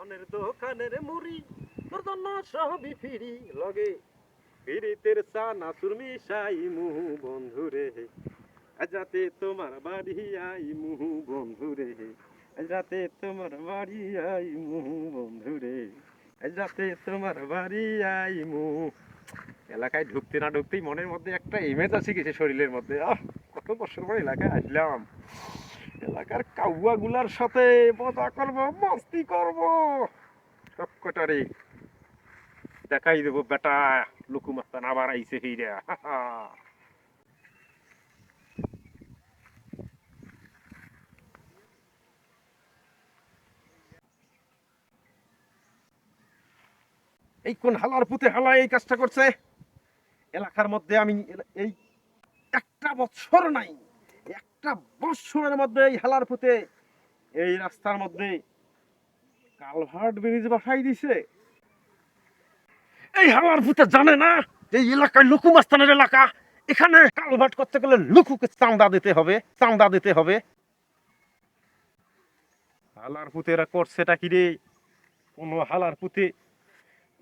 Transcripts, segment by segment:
মনের দোকানের মুড়ি তোর জন্য সবই ফিরি লগে ফিরিতের চানা চুরমি সাই মুহু বন্ধুরে যাতে তোমার বাড়ি আই মুহু বন্ধুরে যাতে তোমার বাড়ি আই মুহু বন্ধুরে যাতে তোমার বাড়ি আই মুহু। এলাকায় ঢুকতে না ঢুকতেই মনের মধ্যে একটা ইমেজ আছে কিছু শরীরের মধ্যে, কত বছর পর এলাকায় আসলাম, এলাকার কাউয়া গুলার সাথে মজা করবো, মস্তি করবো, সব কটারে দেখাই দেবো বেটা লুকু মাস্তান আবার আইসে ফিরা। এই কোন হালার পুতে হালা এই কাজটা করছে এলাকার মধ্যে? আমি এই একটা বছর নাই, একটা বছরের মধ্যে এই হালার পুতে এই রাস্তার মধ্যে কালভার্ট ব্রিজ বসাই দিছে। এই হালার পুতে জানে না যে এই এলাকায় লুকু মাস্তানের এলাকা, এখানে কালভার্ট করতে গেলে লুকুকে চাঁদা দিতে হবে, চাঁদা দিতে হবে। হালার পুতেরা করছেটা কি রে? কোন হালার পুতে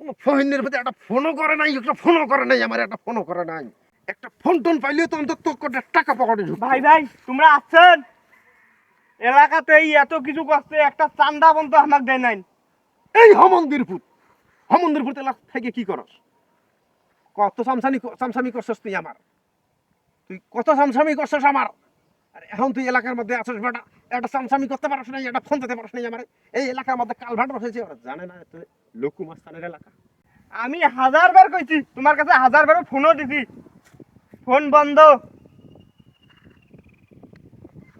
কোন ফহিনের প্রতি একটা ফোনও করে নাই, একটা ফোনও করে নাই, আমার একটা ফোনও করে নাই। একটা ফোন টোন পাইলে তো অন্তত টাকা পকেটে ঢুকতো। ভাই ভাই তোমরা আছেন এলাকাতে এত কিছু করছে, একটা চান্দা বন্ধ আমাকে দেয় নাই। এই হমন্দিরপুর এলাকা থেকে কি করস? কত সামসামি করছস তুই আমার, তুই কত সামসামি করছস আমার। আর এখন তুই এলাকার মধ্যে আসস বেটা, একটা সামসামি করতে পারস নাই, একটা ফোন দিতে পারস নাই আমার। এই এলাকার মধ্যে কালভার্ট বসেছে, ওরা জানে না তুই লুকু মাস্তানের এলাকা। আমি 1000 বার কইছি, তোমার কাছে 1000 বার ফোনও দিছি, ফোন বন্ধ।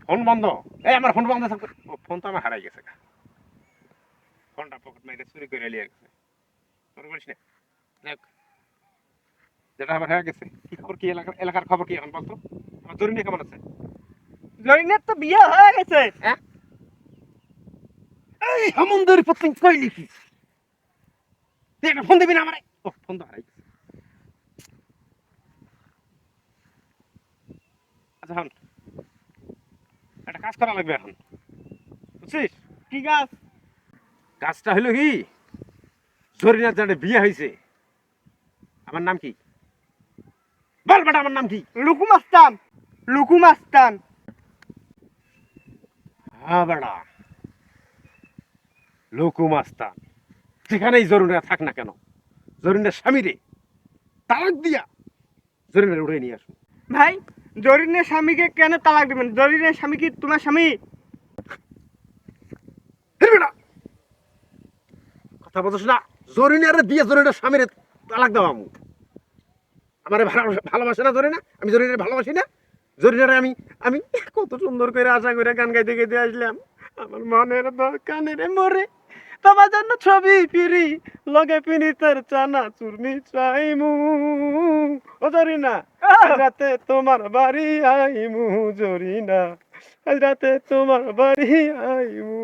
ফোন বন্ধ? এই আমার ফোন বন্ধ থাকবে? ফোন তো আমার হারাই গেছে, ফোনটা পকেট মাইরে চুরি করে নিয়ে গেছে। তোর বলিস না দেখ, যেটা আমার হয়ে গেছে। কি খবর, কি এলাকার খবর কি এখন বলতো? আমার জরুরি কেমন আছে? জরিনের তো বিয়ে হয়ে গেছে। হ্যাঁ, এই হামুন্দের পত্নী কইলি কি? তুই একটা ফোন দিবি না আমারে? ও ফোন তো হারাই গেছে। আচ্ছা হন, একটা কাজ করা লাগবে এখন, বুঝছিস? কি কাজ? কাজটা হলো কি, জরিনার জানে বিয়ে হয়েছে। আমার নাম কি বল বেটা, আমার নাম কি? লুকু মাস্তান। লুকু মাস্তান। হ্যাঁ বেটা, লুকু মাস্তান। যেখানেই জরিনা থাক না কেন, জরিনার স্বামীরে তালাক দিয়া জরিনার উড়ে নিয়ে আসুন। ভাই জরিনের স্বামীকে কেন তালাক দিবেন? জরিনের স্বামী কি তোমার স্বামী? বেটা কথা বলছিস না, জরিনারে দিয়ে জরিনার স্বামীরে তালাক দেওয়া আমু। আমার ভালোবাসে না জরিনা, আমি জরিনারে ভালোবাসি না। জরিনারে আমি আমি কত সুন্দর করে আশা করে গান গাইতে গাইতে আসলাম। আমার মনের দোকানের মরে তোমার জন্য ছবি পিরি লগে পিনিতের চানা চুরমি চাইমু। ও জরিনা, রাতে তোমার বাড়ি আইমু। জরিনা, রাতে তোমার বাড়ি আইমু।